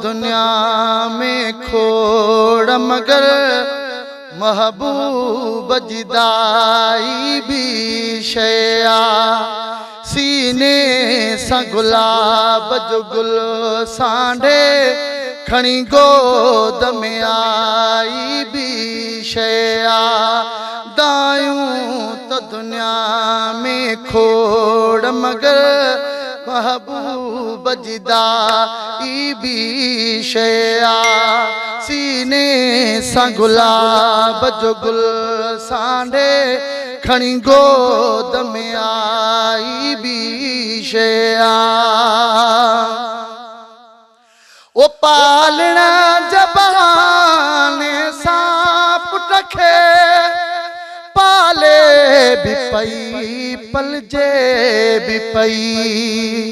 دنیا میں کھوڑ مگر محبوب جدائی بھی شیا سینے سا گلاب جو گل سانڈے کھنی گود میں آئی بھی شیا دائیوں تو دنیا میں کھوڑ مگر محبوب جدائی بھی شیا سینے سا گلاب جو گل سانڈے کھنی گود میں آئی بھی شیا وہ پالنا جبان سانپ رکھے پالے بھی پئی پلجے بھی پئی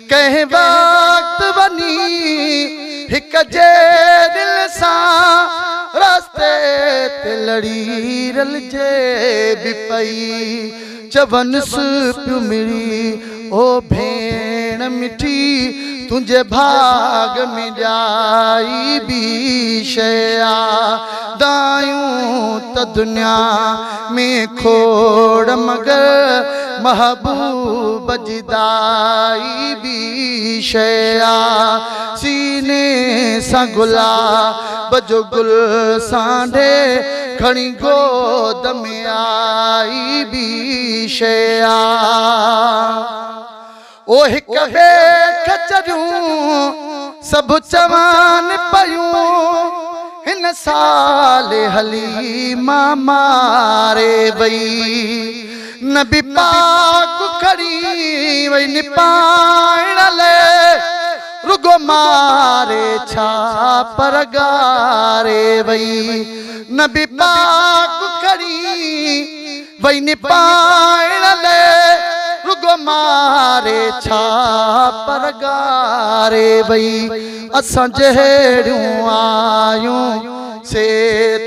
کہیں وقت بنی ہک جے دل سان راستے تے لڑی رلجے بھی پئی چونس پیو مری او بھین مٹھی تجھے بھاگ میں جائی بھی شیا دائیوں تا دنیا میں کھوڑ مگر محبوب جدائی بھی شیا سینے سا گلاب جو گل سانڈے کھنی گود میں آئی بھی شیا او ہک بے کچریوں سب چوان پیوں ہن سال حلیمہ مارے وئی نبی پاک کھڑی وئی نپائن لے رگو مارے چھاپ رگارے وئی نبی پاک کھڑی وئی نپائن لے رگو مارے چھاپ رگارے وئی اساں جہڑیوں آیوں سے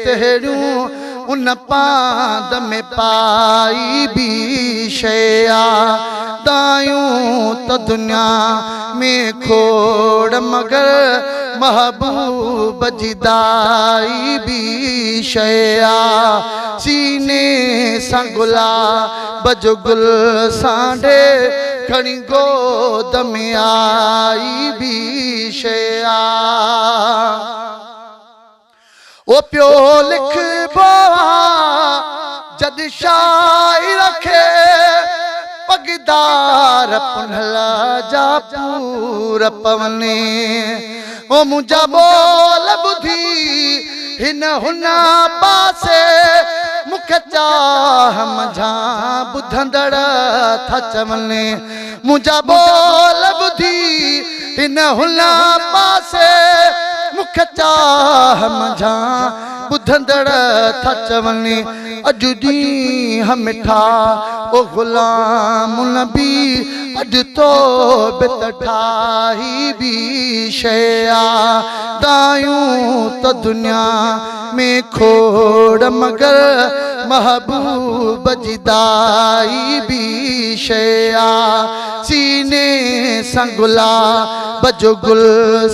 تہڑیوں ان پاند میں پائی بھی شیا دائیوں تا دنیا میں کھوڑ مگر محبوب جدائی بھی شیا سینے سا گلاب جو گل سانڈے کھنی گود میں آئی بھی شیا وہ پیو لکھ بوا جد شاعر رکھے پگدار پنہلا جا پور پونے وہ مجھا بول بدھی ہن ہنا پاسے مکھ چاہ مجھا بدھندڑ تھا چونے مجھا بول بدھی ہن ہنا پاسے مکھ چاہ مجھا بدھندڑ تھا چونے اج ڈی ہمٹھا او غلام نبی اج تو بتٹھائی بھی شیا دائیوں تا دنیا میں کھوڑ مگر محبوب جدائی بھی شیا سینے سا گلاب جو گل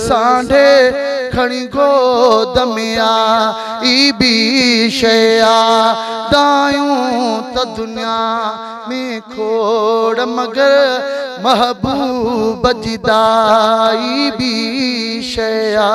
سانڈے کھنی گود میں آئی بھی شیا دائیوں تا دنیا میں کھوڑ مگر محبوب جدائی بھی شیا